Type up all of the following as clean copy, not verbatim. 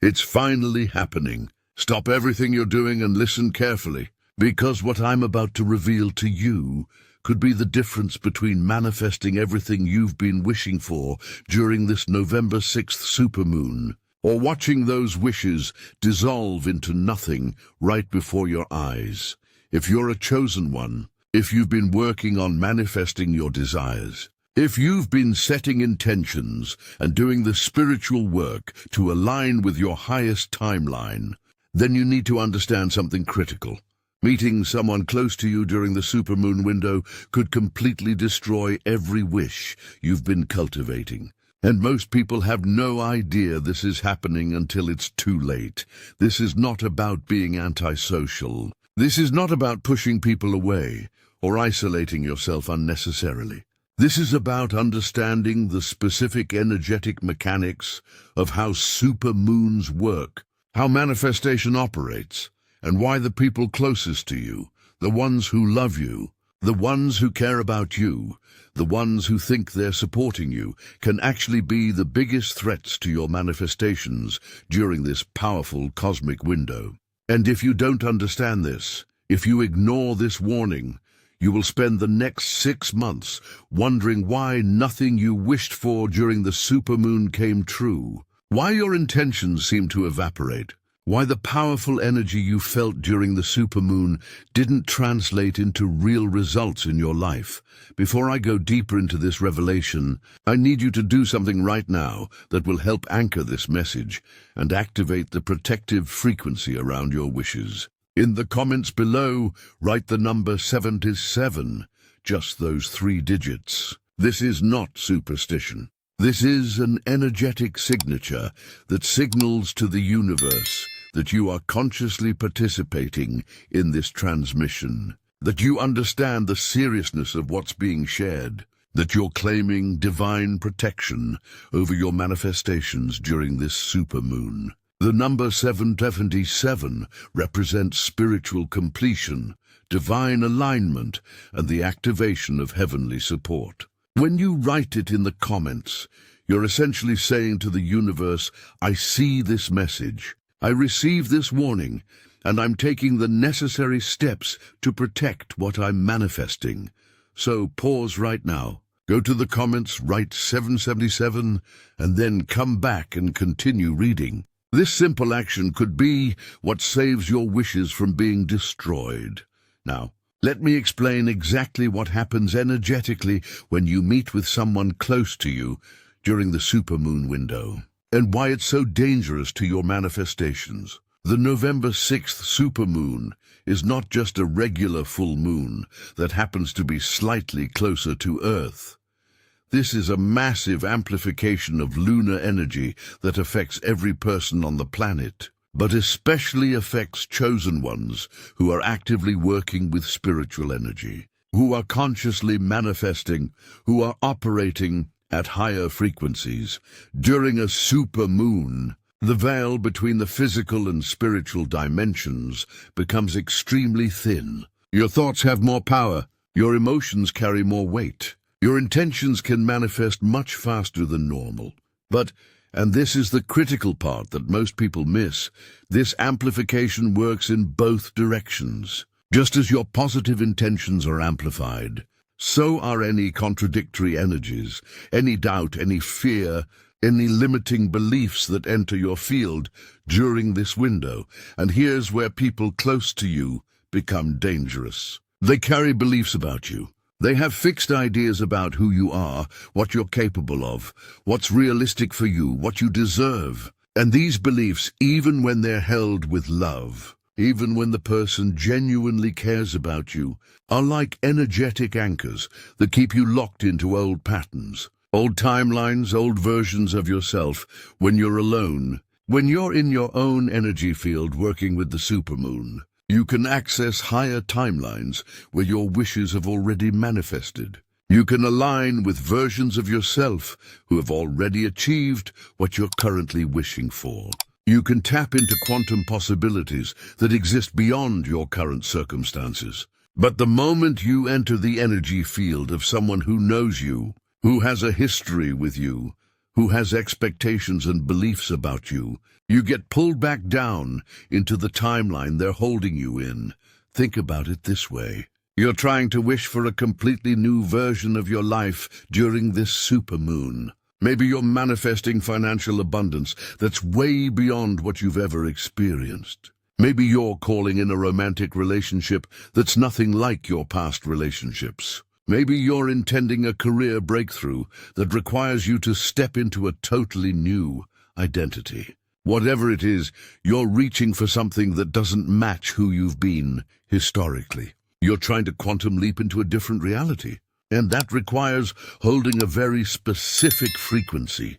It's finally happening. Stop everything you're doing and listen carefully, because what I'm about to reveal to you could be the difference between manifesting everything you've been wishing for during this November 6th supermoon, or watching those wishes dissolve into nothing right before your eyes. If you're a chosen one, if you've been working on manifesting your desires, if you've been setting intentions and doing the spiritual work to align with your highest timeline, then you need to understand something critical. Meeting someone close to you during the supermoon window could completely destroy every wish you've been cultivating. And most people have no idea this is happening until it's too late. This is not about being antisocial. This is not about pushing people away or isolating yourself unnecessarily. This is about understanding the specific energetic mechanics of how supermoons work, how manifestation operates, and why the people closest to you, the ones who love you, the ones who care about you, the ones who think they're supporting you, can actually be the biggest threats to your manifestations during this powerful cosmic window. And if you don't understand this, if you ignore this warning, you will spend the next 6 months wondering why nothing you wished for during the supermoon came true, why your intentions seem to evaporate, why the powerful energy you felt during the supermoon didn't translate into real results in your life. Before I go deeper into this revelation, I need you to do something right now that will help anchor this message and activate the protective frequency around your wishes. In the comments below, write the number 77, just those 3 digits. This is not superstition. This is an energetic signature that signals to the universe that you are consciously participating in this transmission, that you understand the seriousness of what's being shared, that you're claiming divine protection over your manifestations during this supermoon. The number 777 represents spiritual completion, divine alignment, and the activation of heavenly support. When you write it in the comments, you're essentially saying to the universe, I see this message, I receive this warning, and I'm taking the necessary steps to protect what I'm manifesting. So pause right now. Go to the comments, write 777, and then come back and continue reading. This simple action could be what saves your wishes from being destroyed. Now, let me explain exactly what happens energetically when you meet with someone close to you during the supermoon window, and why it's so dangerous to your manifestations. The November 6th supermoon is not just a regular full moon that happens to be slightly closer to Earth. This is a massive amplification of lunar energy that affects every person on the planet, but especially affects chosen ones who are actively working with spiritual energy, who are consciously manifesting, who are operating at higher frequencies. During a supermoon, the veil between the physical and spiritual dimensions becomes extremely thin. Your thoughts have more power, your emotions carry more weight. Your intentions can manifest much faster than normal. But, and this is the critical part that most people miss, this amplification works in both directions. Just as your positive intentions are amplified, so are any contradictory energies, any doubt, any fear, any limiting beliefs that enter your field during this window. And here's where people close to you become dangerous. They carry beliefs about you. They have fixed ideas about who you are, what you're capable of, what's realistic for you, what you deserve. And these beliefs, even when they're held with love, even when the person genuinely cares about you, are like energetic anchors that keep you locked into old patterns, old timelines, old versions of yourself. When you're alone, when you're in your own energy field working with the supermoon, you can access higher timelines where your wishes have already manifested. You can align with versions of yourself who have already achieved what you're currently wishing for. You can tap into quantum possibilities that exist beyond your current circumstances. But the moment you enter the energy field of someone who knows you, who has a history with you, who has expectations and beliefs about you. You get pulled back down into the timeline they're holding you in. Think about it this way. You're trying to wish for a completely new version of your life during this supermoon. Maybe you're manifesting financial abundance that's way beyond what you've ever experienced. Maybe you're calling in a romantic relationship that's nothing like your past relationships. Maybe you're intending a career breakthrough that requires you to step into a totally new identity. Whatever it is, you're reaching for something that doesn't match who you've been historically. You're trying to quantum leap into a different reality, and that requires holding a very specific frequency,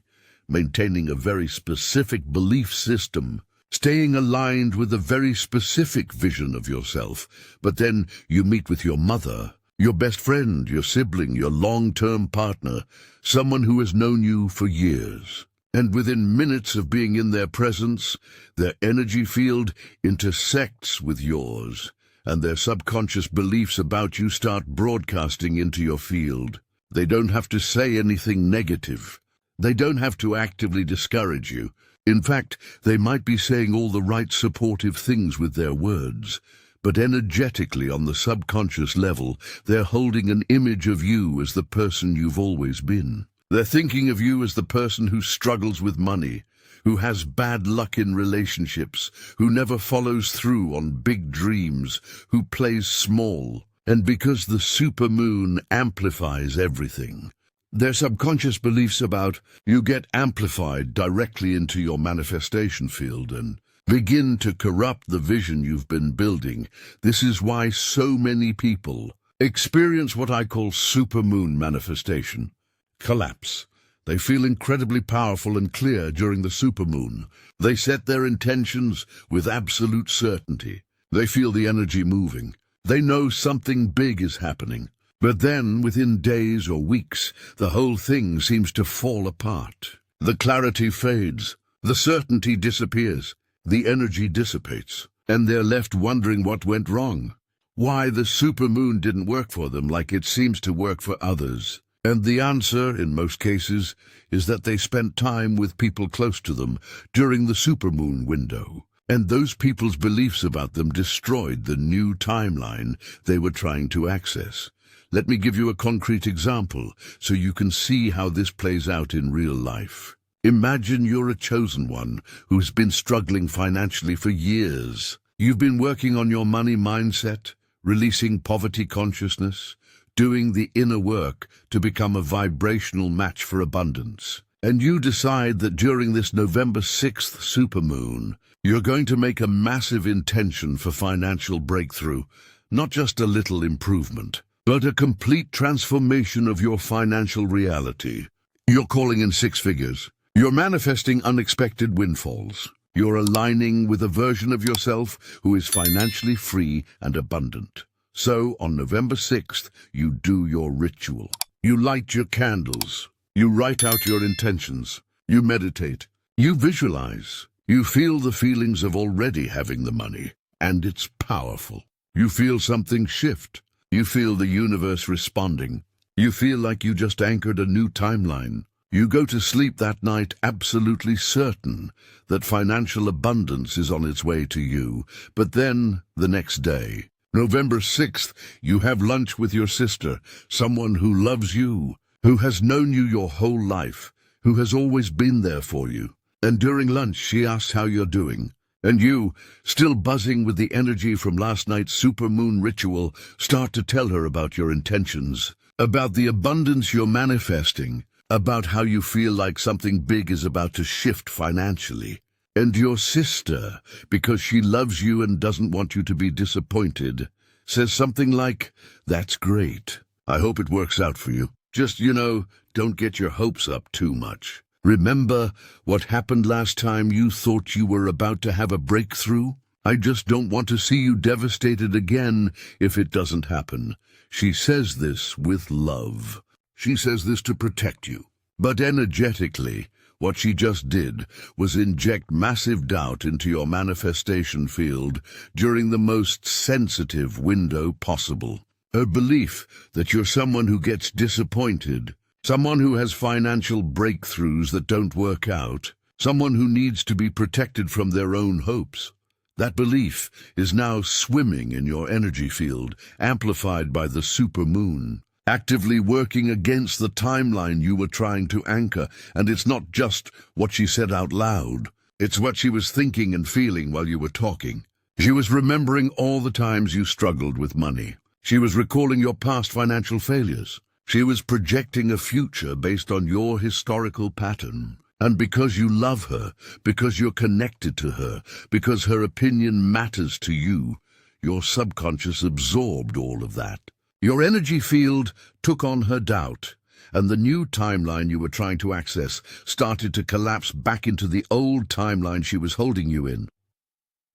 maintaining a very specific belief system, staying aligned with a very specific vision of yourself. But then you meet with your mother, your best friend, your sibling, your long-term partner, someone who has known you for years. And within minutes of being in their presence, their energy field intersects with yours, and their subconscious beliefs about you start broadcasting into your field. They don't have to say anything negative. They don't have to actively discourage you. In fact, they might be saying all the right supportive things with their words, but energetically on the subconscious level, they're holding an image of you as the person you've always been. They're thinking of you as the person who struggles with money, who has bad luck in relationships, who never follows through on big dreams, who plays small. And because the supermoon amplifies everything, their subconscious beliefs about you get amplified directly into your manifestation field and begin to corrupt the vision you've been building. This is why so many people experience what I call supermoon manifestation. Collapse. They feel incredibly powerful and clear during the supermoon. They set their intentions with absolute certainty. They feel the energy moving. They know something big is happening. But then, within days or weeks, the whole thing seems to fall apart. The clarity fades. The certainty disappears. The energy dissipates. And they're left wondering what went wrong. Why the supermoon didn't work for them like it seems to work for others. And the answer, in most cases, is that they spent time with people close to them during the supermoon window. And those people's beliefs about them destroyed the new timeline they were trying to access. Let me give you a concrete example so you can see how this plays out in real life. Imagine you're a chosen one who's been struggling financially for years. You've been working on your money mindset, releasing poverty consciousness, doing the inner work to become a vibrational match for abundance. And you decide that during this November 6th supermoon, you're going to make a massive intention for financial breakthrough, not just a little improvement, but a complete transformation of your financial reality. You're calling in 6 figures. You're manifesting unexpected windfalls. You're aligning with a version of yourself who is financially free and abundant. So, on November 6th, you do your ritual. You light your candles. You write out your intentions. You meditate. You visualize. You feel the feelings of already having the money. And it's powerful. You feel something shift. You feel the universe responding. You feel like you just anchored a new timeline. You go to sleep that night absolutely certain that financial abundance is on its way to you. But then, the next day, November 6th, you have lunch with your sister, someone who loves you, who has known you your whole life, who has always been there for you. And during lunch, she asks how you're doing. And you, still buzzing with the energy from last night's supermoon ritual, start to tell her about your intentions, about the abundance you're manifesting, about how you feel like something big is about to shift financially. And your sister, because she loves you and doesn't want you to be disappointed, says something like, "That's great. I hope it works out for you. Just, don't get your hopes up too much. Remember what happened last time you thought you were about to have a breakthrough? I just don't want to see you devastated again if it doesn't happen." She says this with love. She says this to protect you. But energetically, what she just did was inject massive doubt into your manifestation field during the most sensitive window possible. Her belief that you're someone who gets disappointed, someone who has financial breakthroughs that don't work out, someone who needs to be protected from their own hopes. That belief is now swimming in your energy field, amplified by the supermoon, actively working against the timeline you were trying to anchor. And it's not just what she said out loud, it's what she was thinking and feeling while you were talking. She was remembering all the times you struggled with money. She was recalling your past financial failures. She was projecting a future based on your historical pattern. And because you love her, because you're connected to her, because her opinion matters to you, your subconscious absorbed all of that. Your energy field took on her doubt, and the new timeline you were trying to access started to collapse back into the old timeline she was holding you in.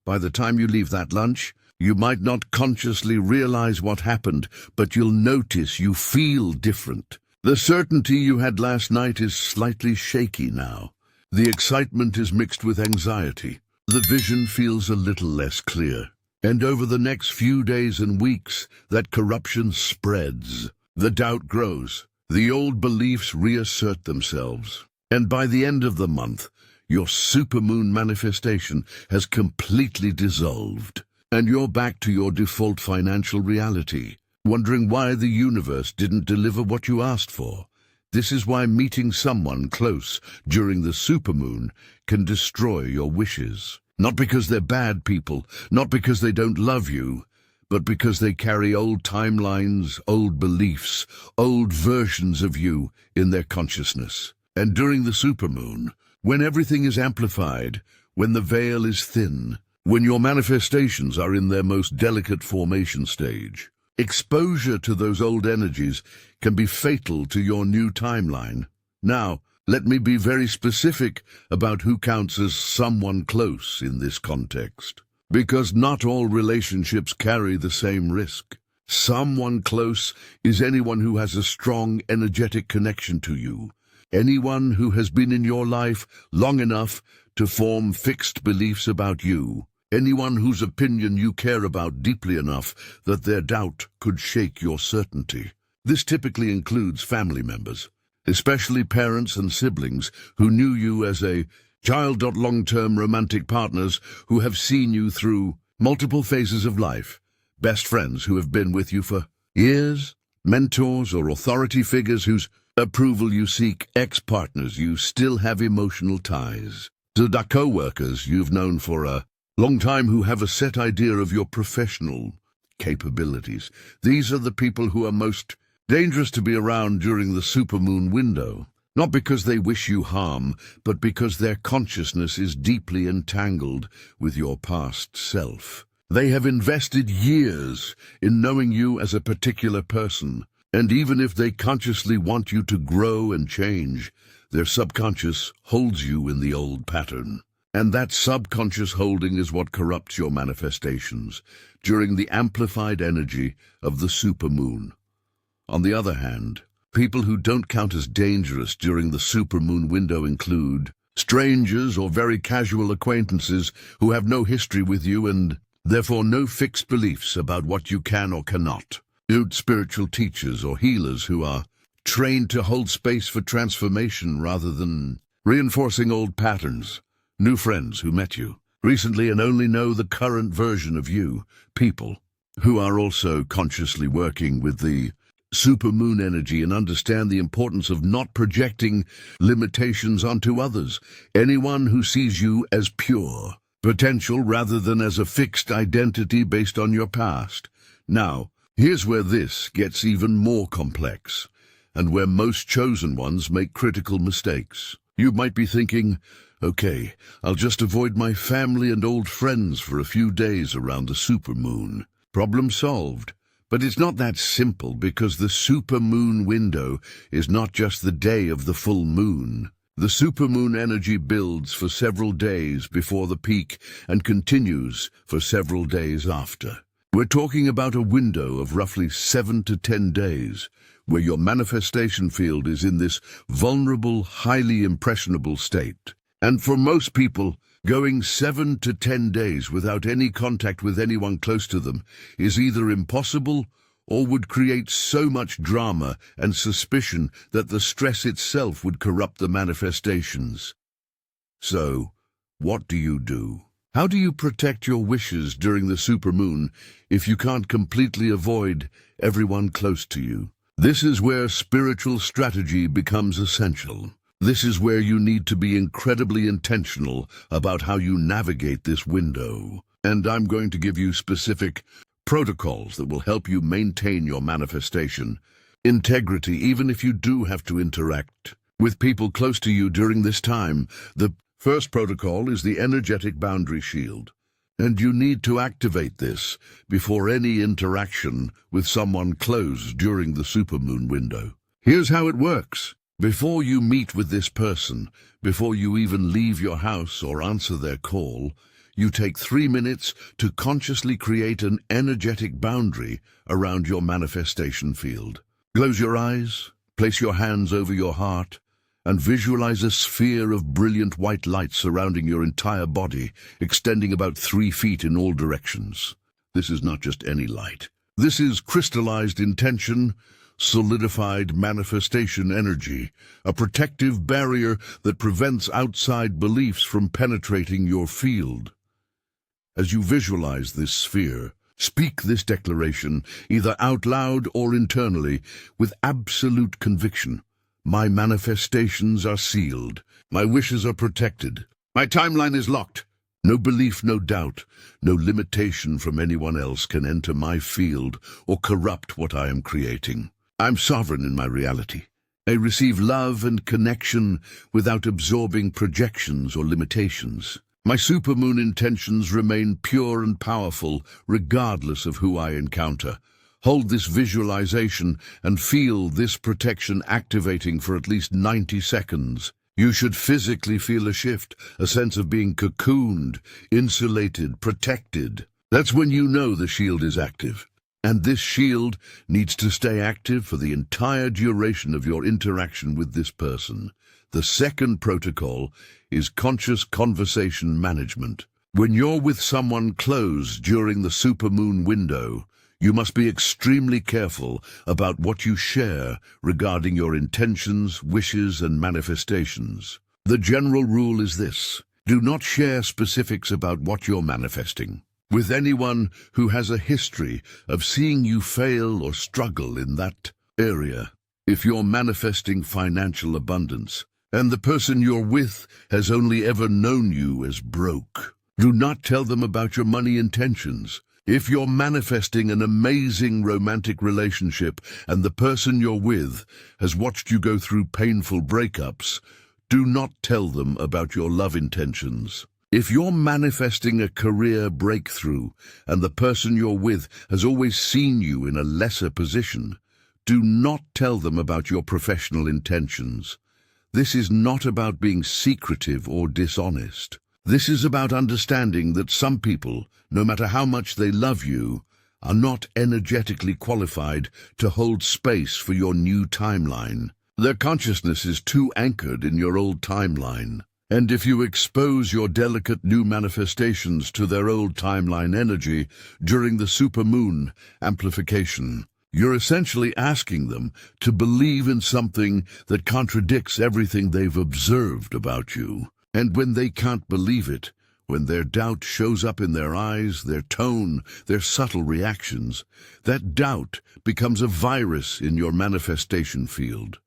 By the time you leave that lunch, you might not consciously realize what happened, but you'll notice you feel different. The certainty you had last night is slightly shaky now. The excitement is mixed with anxiety. The vision feels a little less clear. And over the next few days and weeks, that corruption spreads. The doubt grows. The old beliefs reassert themselves. And by the end of the month, your supermoon manifestation has completely dissolved. And you're back to your default financial reality, wondering why the universe didn't deliver what you asked for. This is why meeting someone close during the supermoon can destroy your wishes. Not because they're bad people, not because they don't love you, but because they carry old timelines, old beliefs, old versions of you in their consciousness. And during the supermoon, when everything is amplified, when the veil is thin, when your manifestations are in their most delicate formation stage, exposure to those old energies can be fatal to your new timeline. Now, let me be very specific about who counts as someone close in this context, because not all relationships carry the same risk. Someone close is anyone who has a strong energetic connection to you, anyone who has been in your life long enough to form fixed beliefs about you, anyone whose opinion you care about deeply enough that their doubt could shake your certainty. This typically includes family members, especially parents and siblings who knew you as a child. Long-term romantic partners who have seen you through multiple phases of life, best friends who have been with you for years, mentors or authority figures whose approval you seek, ex-partners you still have emotional ties, to co-workers you've known for a long time who have a set idea of your professional capabilities. These are the people who are most dangerous to be around during the supermoon window, not because they wish you harm, but because their consciousness is deeply entangled with your past self. They have invested years in knowing you as a particular person, and even if they consciously want you to grow and change, their subconscious holds you in the old pattern. And that subconscious holding is what corrupts your manifestations during the amplified energy of the supermoon. On the other hand, people who don't count as dangerous during the supermoon window include strangers or very casual acquaintances who have no history with you and therefore no fixed beliefs about what you can or cannot. Spiritual teachers or healers who are trained to hold space for transformation rather than reinforcing old patterns. New friends who met you recently and only know the current version of you. People who are also consciously working with the supermoon energy and understand the importance of not projecting limitations onto others. Anyone who sees you as pure potential rather than as a fixed identity based on your past. Now, here's where this gets even more complex, and where most chosen ones make critical mistakes. You might be thinking, okay, I'll just avoid my family and old friends for a few days around the supermoon. Problem solved. But it's not that simple, because the supermoon window is not just the day of the full moon. The supermoon energy builds for several days before the peak and continues for several days after. We're talking about a window of roughly 7 to 10 days, where your manifestation field is in this vulnerable, highly impressionable state. And for most people, going 7 to 10 days without any contact with anyone close to them is either impossible or would create so much drama and suspicion that the stress itself would corrupt the manifestations. So, what do you do? How do you protect your wishes during the supermoon if you can't completely avoid everyone close to you? This is where spiritual strategy becomes essential. This is where you need to be incredibly intentional about how you navigate this window. And I'm going to give you specific protocols that will help you maintain your manifestation integrity, even if you do have to interact with people close to you during this time. The first protocol is the energetic boundary shield, and you need to activate this before any interaction with someone close during the supermoon window. Here's how it works. Before you meet with this person, before you even leave your house or answer their call, you take 3 minutes to consciously create an energetic boundary around your manifestation field. Close your eyes, place your hands over your heart, and visualize a sphere of brilliant white light surrounding your entire body, extending about 3 feet in all directions. This is not just any light. This is crystallized intention, solidified manifestation energy, a protective barrier that prevents outside beliefs from penetrating your field. As you visualize this sphere, speak this declaration, either out loud or internally, with absolute conviction. My manifestations are sealed. My wishes are protected. My timeline is locked. No belief, no doubt, no limitation from anyone else can enter my field or corrupt what I am creating. I'm sovereign in my reality. I receive love and connection without absorbing projections or limitations. My supermoon intentions remain pure and powerful, regardless of who I encounter. Hold this visualization and feel this protection activating for at least 90 seconds. You should physically feel a shift, a sense of being cocooned, insulated, protected. That's when you know the shield is active. And this shield needs to stay active for the entire duration of your interaction with this person. The second protocol is conscious conversation management. When you're with someone close during the supermoon window, you must be extremely careful about what you share regarding your intentions, wishes, and manifestations. The general rule is this: do not share specifics about what you're manifesting with anyone who has a history of seeing you fail or struggle in that area. If you're manifesting financial abundance, and the person you're with has only ever known you as broke, do not tell them about your money intentions. If you're manifesting an amazing romantic relationship and the person you're with has watched you go through painful breakups, do not tell them about your love intentions. If you're manifesting a career breakthrough and the person you're with has always seen you in a lesser position, do not tell them about your professional intentions. This is not about being secretive or dishonest. This is about understanding that some people, no matter how much they love you, are not energetically qualified to hold space for your new timeline. Their consciousness is too anchored in your old timeline. And if you expose your delicate new manifestations to their old timeline energy during the supermoon amplification, you're essentially asking them to believe in something that contradicts everything they've observed about you. And when they can't believe it, when their doubt shows up in their eyes, their tone, their subtle reactions, that doubt becomes a virus in your manifestation field.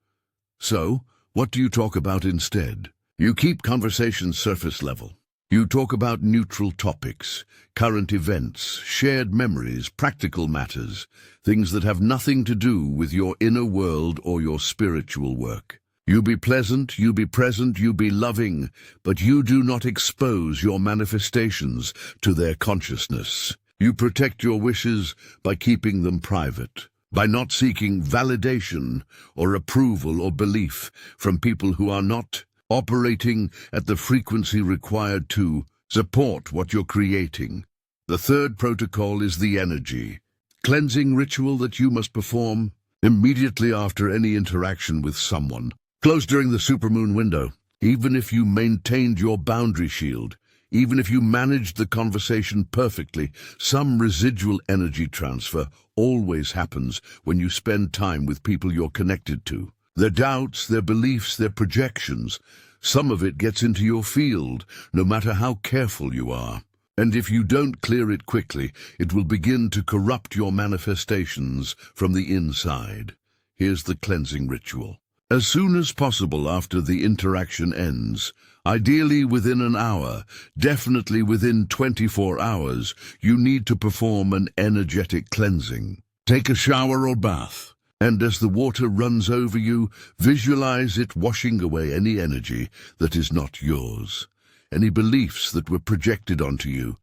So, what do you talk about instead? You keep conversations surface level. You talk about neutral topics, current events, shared memories, practical matters, things that have nothing to do with your inner world or your spiritual work. You be pleasant, you be present, you be loving, but you do not expose your manifestations to their consciousness. You protect your wishes by keeping them private, by not seeking validation or approval or belief from people who are not operating at the frequency required to support what you're creating. The third protocol is the energy cleansing ritual that you must perform immediately after any interaction with someone close during the supermoon window. Even if you maintained your boundary shield, even if you managed the conversation perfectly, some residual energy transfer always happens when you spend time with people you're connected to. Their doubts, their beliefs, their projections, some of it gets into your field, no matter how careful you are. And if you don't clear it quickly, it will begin to corrupt your manifestations from the inside. Here's the cleansing ritual. As soon as possible after the interaction ends, ideally within an hour, definitely within 24 hours, you need to perform an energetic cleansing. Take a shower or bath, and as the water runs over you, visualize it washing away any energy that is not yours, any beliefs that were projected onto you,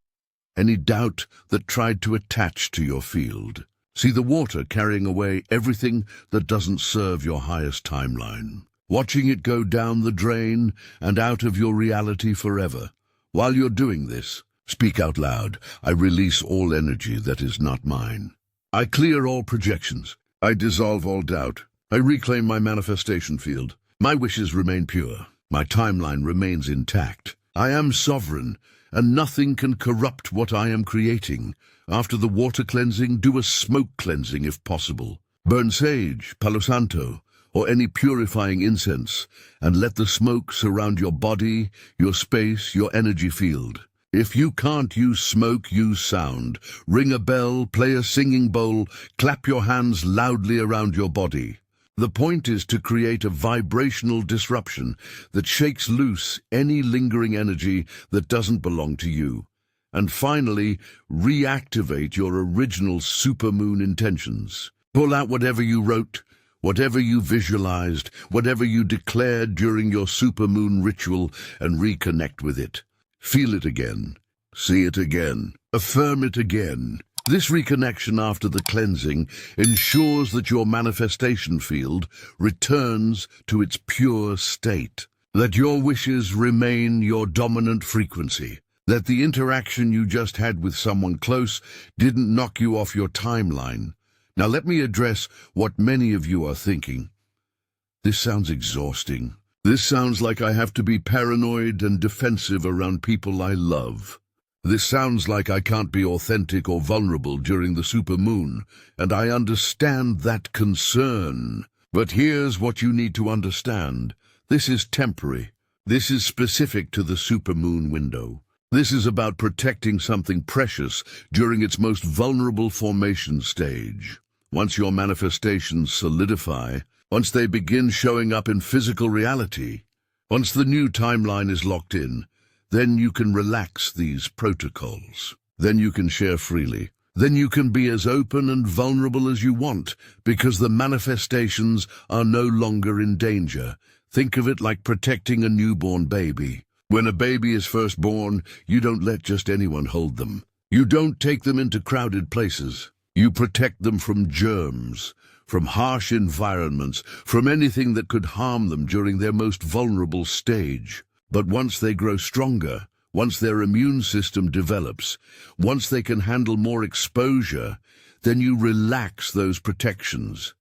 any doubt that tried to attach to your field. See the water carrying away everything that doesn't serve your highest timeline, watching it go down the drain and out of your reality forever. While you're doing this, speak out loud. I release all energy that is not mine. I clear all projections. I dissolve all doubt. I reclaim my manifestation field. My wishes remain pure. My timeline remains intact. I am sovereign, and nothing can corrupt what I am creating. After the water cleansing, do a smoke cleansing if possible. Burn sage, Palo Santo, or any purifying incense, and let the smoke surround your body, your space, your energy field. If you can't use smoke, use sound. Ring a bell, play a singing bowl, clap your hands loudly around your body. The point is to create a vibrational disruption that shakes loose any lingering energy that doesn't belong to you. And finally, reactivate your original supermoon intentions. Pull out whatever you wrote, whatever you visualized, whatever you declared during your supermoon ritual, and reconnect with it. Feel it again. See it again. Affirm it again. This reconnection after the cleansing ensures that your manifestation field returns to its pure state, that your wishes remain your dominant frequency, that the interaction you just had with someone close didn't knock you off your timeline. Now let me address what many of you are thinking. This sounds exhausting. This sounds like I have to be paranoid and defensive around people I love. This sounds like I can't be authentic or vulnerable during the supermoon, and I understand that concern. But here's what you need to understand. This is temporary. This is specific to the supermoon window. This is about protecting something precious during its most vulnerable formation stage. Once your manifestations solidify, once they begin showing up in physical reality, once the new timeline is locked in, then you can relax these protocols. Then you can share freely. Then you can be as open and vulnerable as you want, because the manifestations are no longer in danger. Think of it like protecting a newborn baby. When a baby is first born, you don't let just anyone hold them. You don't take them into crowded places. You protect them from germs, from harsh environments, from anything that could harm them during their most vulnerable stage. But once they grow stronger, once their immune system develops, once they can handle more exposure, then you relax those protections.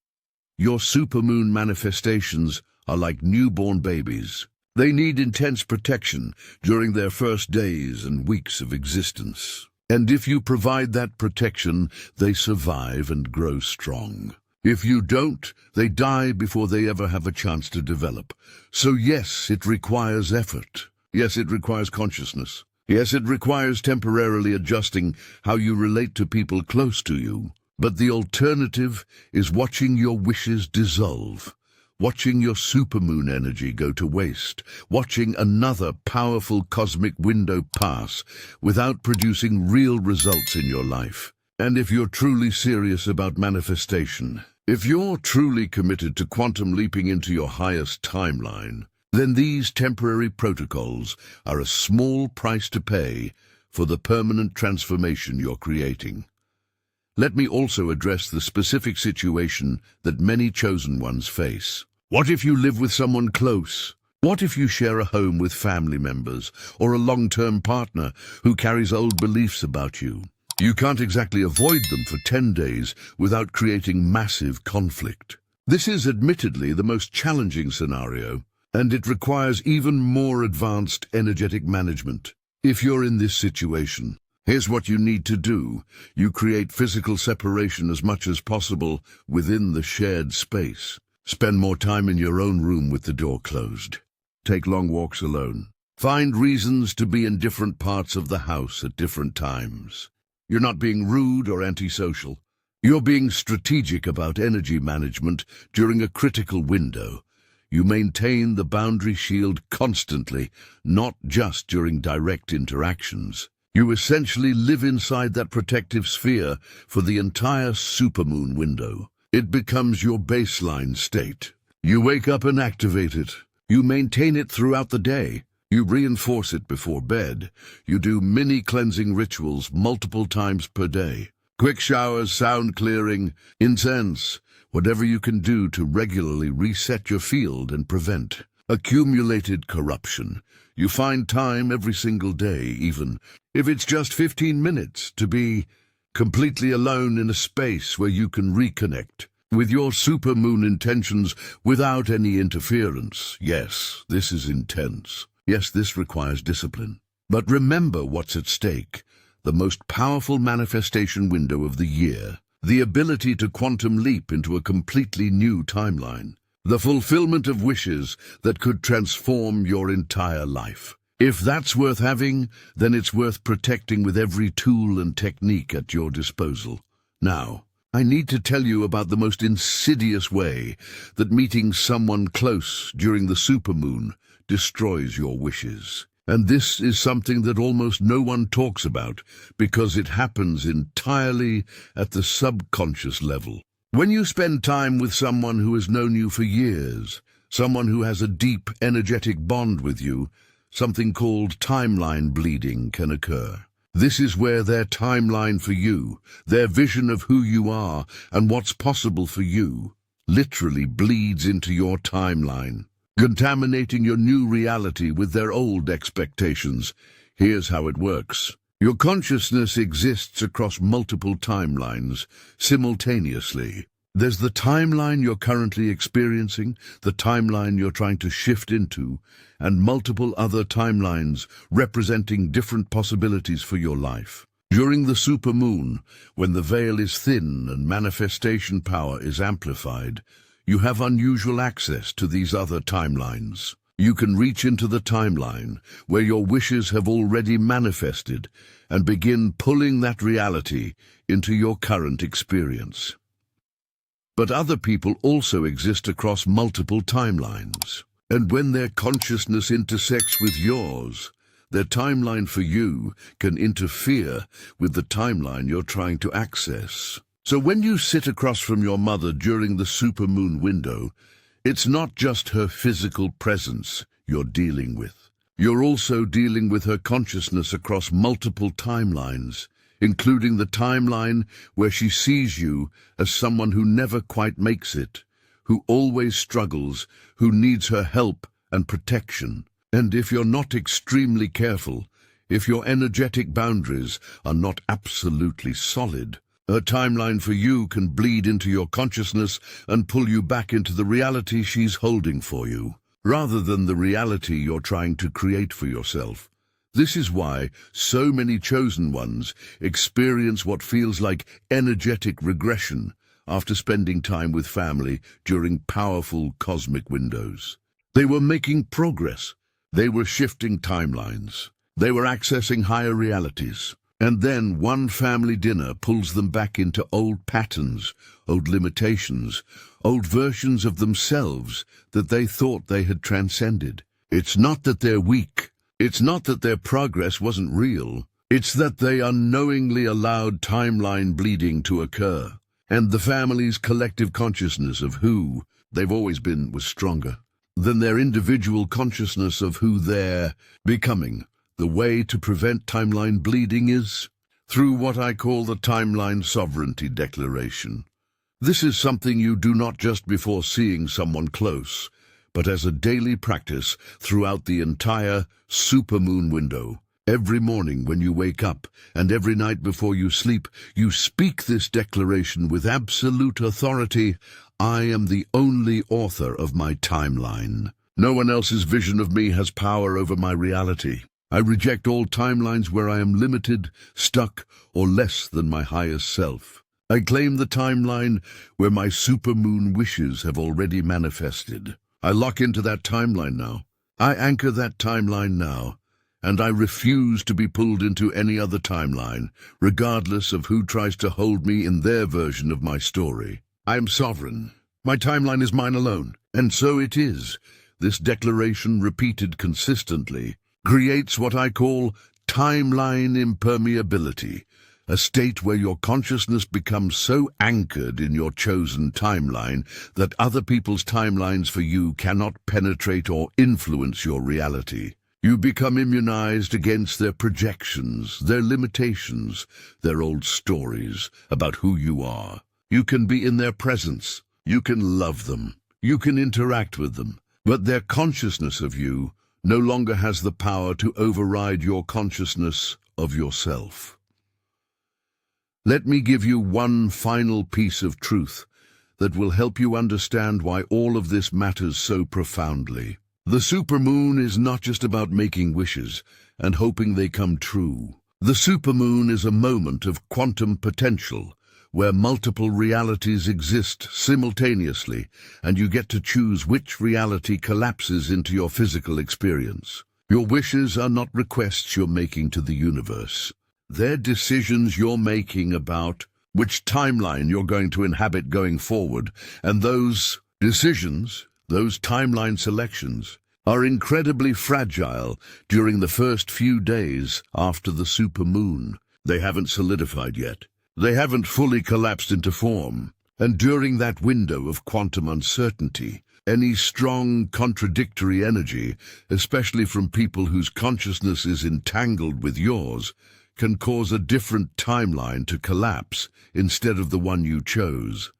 Your supermoon manifestations are like newborn babies. They need intense protection during their first days and weeks of existence. And if you provide that protection, they survive and grow strong. If you don't, they die before they ever have a chance to develop. So yes, it requires effort. Yes, it requires consciousness. Yes, it requires temporarily adjusting how you relate to people close to you. But the alternative is watching your wishes dissolve, watching your supermoon energy go to waste, watching another powerful cosmic window pass without producing real results in your life. And if you're truly serious about manifestation, if you're truly committed to quantum leaping into your highest timeline, then these temporary protocols are a small price to pay for the permanent transformation you're creating. Let me also address the specific situation that many chosen ones face. What if you live with someone close? What if you share a home with family members or a long-term partner who carries old beliefs about you? You can't exactly avoid them for 10 days without creating massive conflict. This is admittedly the most challenging scenario, and it requires even more advanced energetic management. If you're in this situation, Here's what you need to do. You create physical separation as much as possible within the shared space. Spend more time in your own room with the door closed. Take long walks alone. Find reasons to be in different parts of the house at different times. You're not being rude or antisocial. You're being strategic about energy management during a critical window. You maintain the boundary shield constantly, not just during direct interactions. You essentially live inside that protective sphere for the entire supermoon window. It becomes your baseline state. You wake up and activate it. You maintain it throughout the day. You reinforce it before bed. You do mini cleansing rituals multiple times per day. Quick showers, sound clearing, incense, whatever you can do to regularly reset your field and prevent accumulated corruption. You find time every single day, even if it's just 15 minutes, to be completely alone in a space where you can reconnect with your supermoon intentions without any interference. Yes, this is intense. Yes, this requires discipline. But remember what's at stake: the most powerful manifestation window of the year, the ability to quantum leap into a completely new timeline, the fulfillment of wishes that could transform your entire life. If that's worth having, then it's worth protecting with every tool and technique at your disposal. Now, I need to tell you about the most insidious way that meeting someone close during the supermoon destroys your wishes. And this is something that almost no one talks about because it happens entirely at the subconscious level. When you spend time with someone who has known you for years, someone who has a deep, energetic bond with you, something called timeline bleeding can occur. This is where their timeline for you, their vision of who you are and what's possible for you, literally bleeds into your timeline, contaminating your new reality with their old expectations. Here's how it works. Your consciousness exists across multiple timelines simultaneously. There's the timeline you're currently experiencing, the timeline you're trying to shift into, and multiple other timelines representing different possibilities for your life. During the supermoon, when the veil is thin and manifestation power is amplified, you have unusual access to these other timelines. You can reach into the timeline where your wishes have already manifested and begin pulling that reality into your current experience. But other people also exist across multiple timelines. And when their consciousness intersects with yours, their timeline for you can interfere with the timeline you're trying to access. So when you sit across from your mother during the supermoon window, it's not just her physical presence you're dealing with. You're also dealing with her consciousness across multiple timelines, including the timeline where she sees you as someone who never quite makes it, who always struggles, who needs her help and protection. And if you're not extremely careful, if your energetic boundaries are not absolutely solid, her timeline for you can bleed into your consciousness and pull you back into the reality she's holding for you, rather than the reality you're trying to create for yourself. This is why so many chosen ones experience what feels like energetic regression after spending time with family during powerful cosmic windows. They were making progress. They were shifting timelines. They were accessing higher realities. And then one family dinner pulls them back into old patterns, old limitations, old versions of themselves that they thought they had transcended. It's not that they're weak. It's not that their progress wasn't real. It's that they unknowingly allowed timeline bleeding to occur. And the family's collective consciousness of who they've always been was stronger than their individual consciousness of who they're becoming. The way to prevent timeline bleeding is through what I call the Timeline Sovereignty Declaration. This is something you do not just before seeing someone close, but as a daily practice throughout the entire supermoon window. Every morning when you wake up and every night before you sleep, you speak this declaration with absolute authority. I am the only author of my timeline. No one else's vision of me has power over my reality. I reject all timelines where I am limited, stuck, or less than my highest self. I claim the timeline where my supermoon wishes have already manifested. I lock into that timeline now. I anchor that timeline now, and I refuse to be pulled into any other timeline, regardless of who tries to hold me in their version of my story. I am sovereign. My timeline is mine alone, and so it is. This declaration, repeated consistently, creates what I call timeline impermeability, a state where your consciousness becomes so anchored in your chosen timeline that other people's timelines for you cannot penetrate or influence your reality. You become immunized against their projections, their limitations, their old stories about who you are. You can be in their presence. You can love them. You can interact with them. But their consciousness of you no longer has the power to override your consciousness of yourself. Let me give you one final piece of truth that will help you understand why all of this matters so profoundly. The supermoon is not just about making wishes and hoping they come true. The supermoon is a moment of quantum potential, where multiple realities exist simultaneously, and you get to choose which reality collapses into your physical experience. Your wishes are not requests you're making to the universe. They're decisions you're making about which timeline you're going to inhabit going forward, and those decisions, those timeline selections, are incredibly fragile during the first few days after the supermoon. They haven't solidified yet. They haven't fully collapsed into form, and during that window of quantum uncertainty, any strong contradictory energy, especially from people whose consciousness is entangled with yours, can cause a different timeline to collapse instead of the one you chose.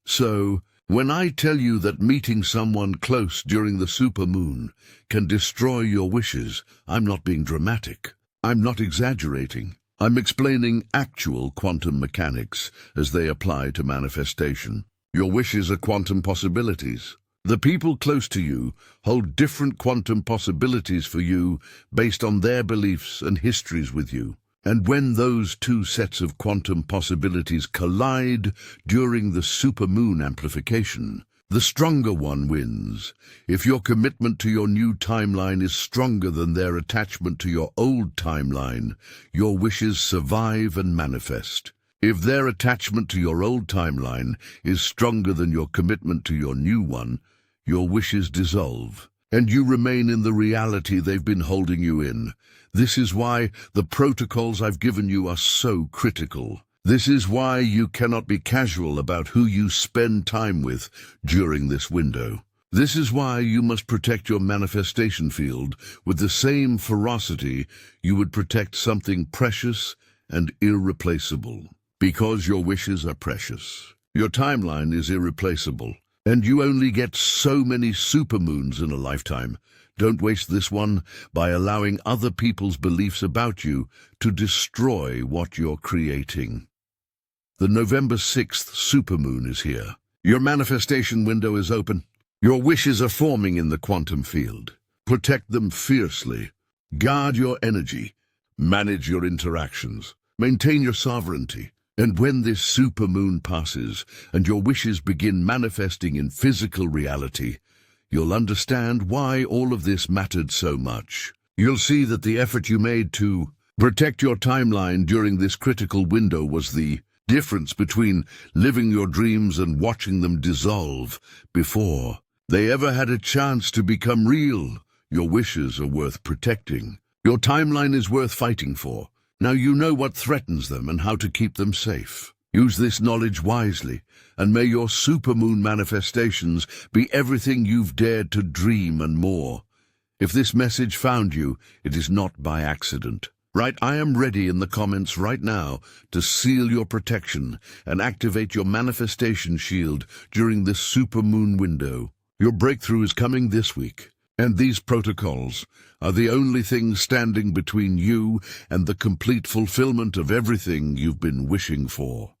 So, when I tell you that meeting someone close during the supermoon can destroy your wishes, I'm not being dramatic. I'm not exaggerating. I'm explaining actual quantum mechanics as they apply to manifestation. Your wishes are quantum possibilities. The people close to you hold different quantum possibilities for you based on their beliefs and histories with you. And when those two sets of quantum possibilities collide during the supermoon amplification, the stronger one wins. If your commitment to your new timeline is stronger than their attachment to your old timeline, your wishes survive and manifest. If their attachment to your old timeline is stronger than your commitment to your new one, your wishes dissolve, and you remain in the reality they've been holding you in. This is why the protocols I've given you are so critical. This is why you cannot be casual about who you spend time with during this window. This is why you must protect your manifestation field with the same ferocity you would protect something precious and irreplaceable. Because your wishes are precious. Your timeline is irreplaceable, and you only get so many supermoons in a lifetime. Don't waste this one by allowing other people's beliefs about you to destroy what you're creating. The November 6th supermoon is here. Your manifestation window is open. Your wishes are forming in the quantum field. Protect them fiercely. Guard your energy. Manage your interactions. Maintain your sovereignty. And when this supermoon passes and your wishes begin manifesting in physical reality, you'll understand why all of this mattered so much. You'll see that the effort you made to protect your timeline during this critical window was the difference between living your dreams and watching them dissolve before they ever had a chance to become real. Your wishes are worth protecting. Your timeline is worth fighting for. Now you know what threatens them and how to keep them safe. Use this knowledge wisely, and may your supermoon manifestations be everything you've dared to dream and more. If this message found you, it is not by accident. Write "I am ready" in the comments right now to seal your protection and activate your manifestation shield during this supermoon window. Your breakthrough is coming this week, and these protocols are the only thing standing between you and the complete fulfillment of everything you've been wishing for.